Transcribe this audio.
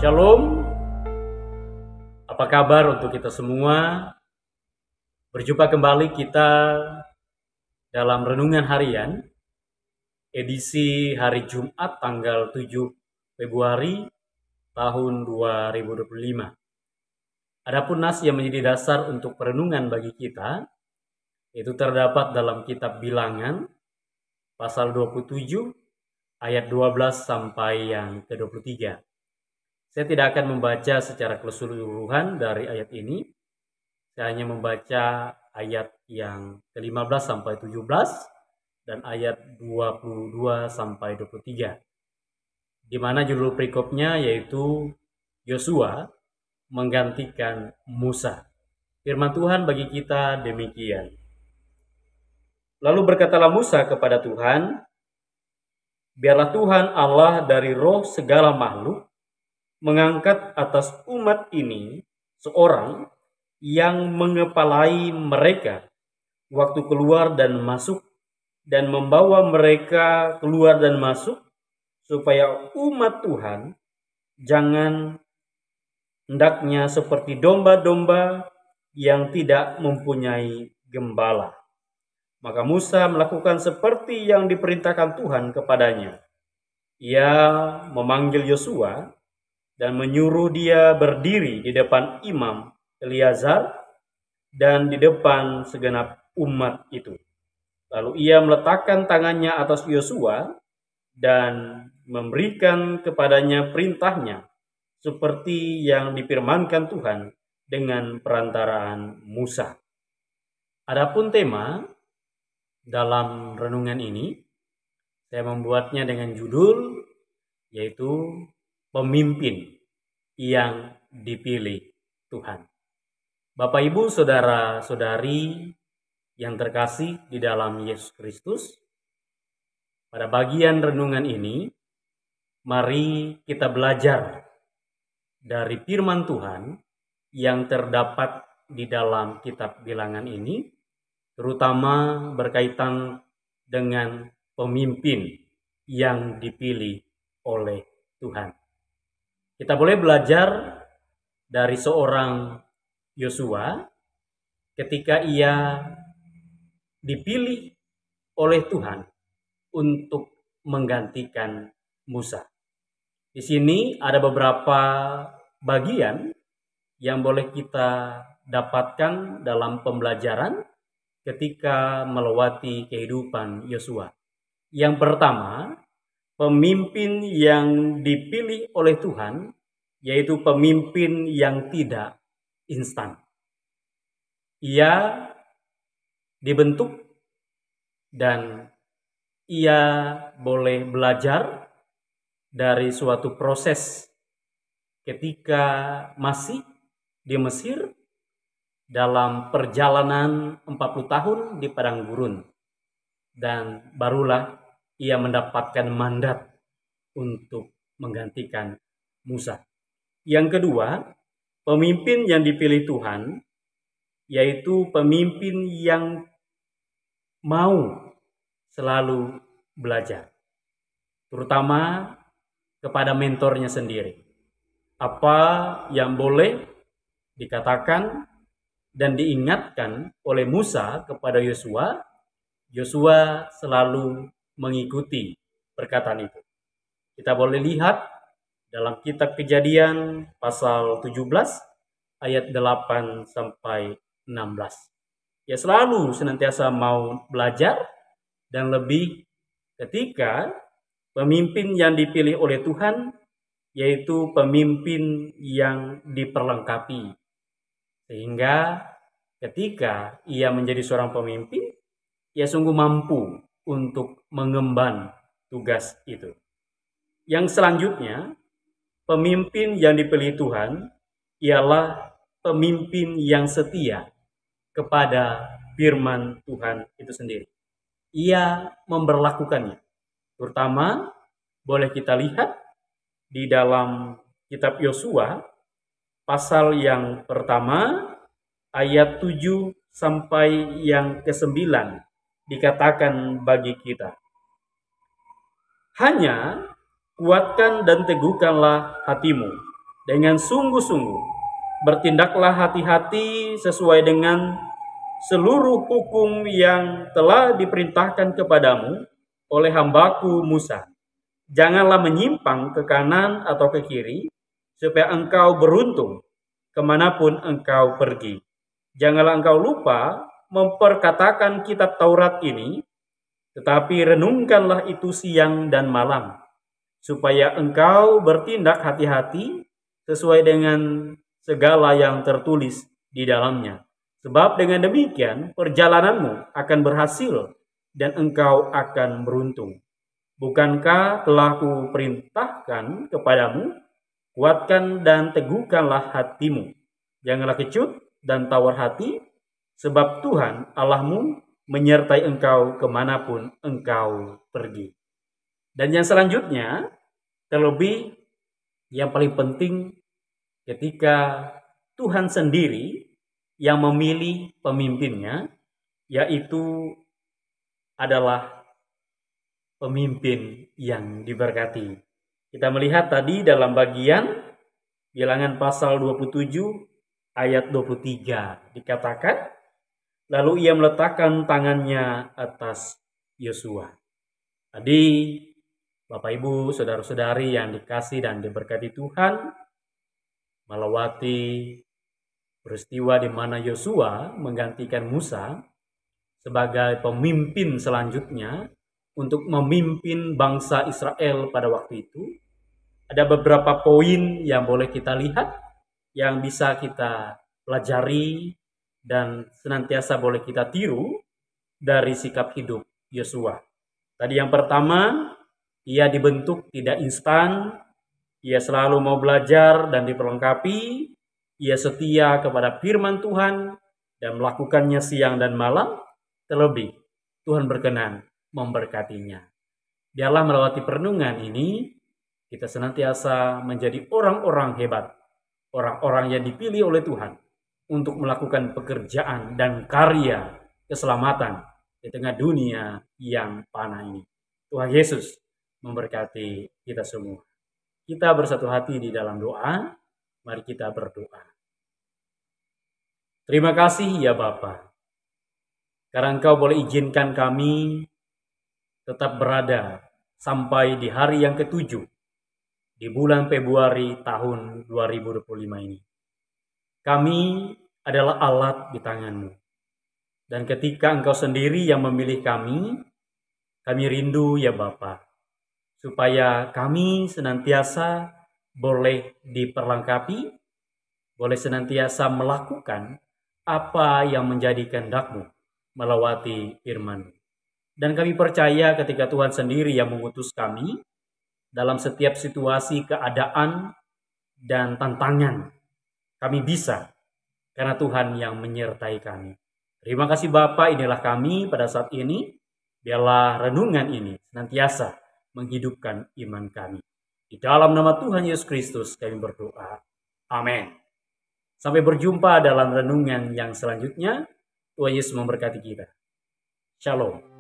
Shalom, apa kabar untuk kita semua? Berjumpa kembali kita dalam Renungan Harian, edisi hari Jumat tanggal 7 Februari tahun 2025. Adapun nas yang menjadi dasar untuk perenungan bagi kita, itu terdapat dalam kitab Bilangan, pasal 27, ayat 12 sampai yang ke-23. Saya tidak akan membaca secara keseluruhan dari ayat ini. Saya hanya membaca ayat yang ke-15 sampai 17 dan ayat 22 sampai 23. Di mana judul perikopnya yaitu Yosua menggantikan Musa. Firman Tuhan bagi kita demikian. Lalu berkatalah Musa kepada Tuhan, biarlah Tuhan Allah dari roh segala makhluk mengangkat atas umat ini seorang yang mengepalai mereka waktu keluar dan masuk dan membawa mereka keluar dan masuk, supaya umat Tuhan jangan hendaknya seperti domba-domba yang tidak mempunyai gembala. Maka Musa melakukan seperti yang diperintahkan Tuhan kepadanya. Ia memanggil Yosua dan menyuruh dia berdiri di depan imam Eleazar dan di depan segenap umat itu. Lalu ia meletakkan tangannya atas Yosua dan memberikan kepadanya perintahnya seperti yang difirmankan Tuhan dengan perantaraan Musa. Adapun tema dalam renungan ini, saya membuatnya dengan judul yaitu pemimpin yang dipilih Tuhan. Bapak, Ibu, saudara-saudari yang terkasih di dalam Yesus Kristus, pada bagian renungan ini, mari kita belajar dari firman Tuhan yang terdapat di dalam kitab Bilangan ini, terutama berkaitan dengan pemimpin yang dipilih oleh Tuhan. Kita boleh belajar dari seorang Yosua ketika ia dipilih oleh Tuhan untuk menggantikan Musa. Di sini ada beberapa bagian yang boleh kita dapatkan dalam pembelajaran ketika melewati kehidupan Yosua. Yang pertama, pemimpin yang dipilih oleh Tuhan, yaitu pemimpin yang tidak instan. Ia dibentuk dan ia boleh belajar dari suatu proses ketika masih di Mesir dalam perjalanan 40 tahun di padang gurun. Dan barulah ia mendapatkan mandat untuk menggantikan Musa. Yang kedua, pemimpin yang dipilih Tuhan, yaitu pemimpin yang mau selalu belajar, terutama kepada mentornya sendiri. Apa yang boleh dikatakan dan diingatkan oleh Musa kepada Yosua, Yosua selalu mengikuti perkataan itu. Kita boleh lihat dalam kitab Kejadian pasal 17 ayat 8 sampai 16. Ya, selalu senantiasa mau belajar, dan lebih ketika pemimpin yang dipilih oleh Tuhan yaitu pemimpin yang diperlengkapi. Sehingga ketika ia menjadi seorang pemimpin, ia sungguh mampu untuk mengemban tugas itu. Yang selanjutnya, pemimpin yang dipilih Tuhan ialah pemimpin yang setia kepada firman Tuhan itu sendiri. Ia memberlakukannya. Terutama boleh kita lihat di dalam kitab Yosua pasal yang pertama ayat 7 sampai yang ke-9 dikatakan bagi kita, hanya kuatkan dan teguhkanlah hatimu dengan sungguh-sungguh. Bertindaklah hati-hati sesuai dengan seluruh hukum yang telah diperintahkan kepadamu oleh hambaku Musa. Janganlah menyimpang ke kanan atau ke kiri, supaya engkau beruntung kemanapun engkau pergi. Janganlah engkau lupa memperkatakan kitab Taurat ini, tetapi renungkanlah itu siang dan malam, supaya engkau bertindak hati-hati sesuai dengan segala yang tertulis di dalamnya. Sebab dengan demikian perjalananmu akan berhasil dan engkau akan beruntung. Bukankah telah kuperintahkan kepadamu, kuatkan dan teguhkanlah hatimu. Janganlah kecut dan tawar hati, sebab Tuhan Allahmu menyertai engkau kemanapun engkau pergi. Dan yang selanjutnya, terlebih yang paling penting ketika Tuhan sendiri yang memilih pemimpinnya, yaitu adalah pemimpin yang diberkati. Kita melihat tadi dalam bagian Bilangan pasal 27 ayat 23 dikatakan, lalu ia meletakkan tangannya atas Yosua. Tadi Bapak Ibu, saudara-saudari yang dikasih dan diberkati Tuhan, melewati peristiwa di mana Yosua menggantikan Musa sebagai pemimpin selanjutnya untuk memimpin bangsa Israel pada waktu itu. Ada beberapa poin yang boleh kita lihat, yang bisa kita pelajari dan senantiasa boleh kita tiru dari sikap hidup Yosua. Tadi yang pertama, ia dibentuk tidak instan, ia selalu mau belajar dan diperlengkapi, ia setia kepada firman Tuhan dan melakukannya siang dan malam, terlebih Tuhan berkenan memberkatinya. Biarlah melewati perenungan ini, kita senantiasa menjadi orang-orang hebat, orang-orang yang dipilih oleh Tuhan untuk melakukan pekerjaan dan karya keselamatan di tengah dunia yang panah ini. Tuhan Yesus memberkati kita semua. Kita bersatu hati di dalam doa. Mari kita berdoa. Terima kasih ya Bapa, karena Engkau boleh izinkan kami tetap berada sampai di hari yang ke-7 di bulan Februari tahun 2025 ini. Kami adalah alat di tangan-Mu. Dan ketika Engkau sendiri yang memilih kami rindu ya Bapa, supaya kami senantiasa boleh diperlengkapi, boleh senantiasa melakukan apa yang menjadi kehendak-Mu melewati firman-Mu. Dan kami percaya ketika Tuhan sendiri yang mengutus kami dalam setiap situasi, keadaan, dan tantangan, kami bisa karena Tuhan yang menyertai kami. Terima kasih Bapa, inilah kami pada saat ini. Biarlah renungan ini senantiasa menghidupkan iman kami. Di dalam nama Tuhan Yesus Kristus kami berdoa. Amin. Sampai berjumpa dalam renungan yang selanjutnya. Tuhan Yesus memberkati kita. Shalom.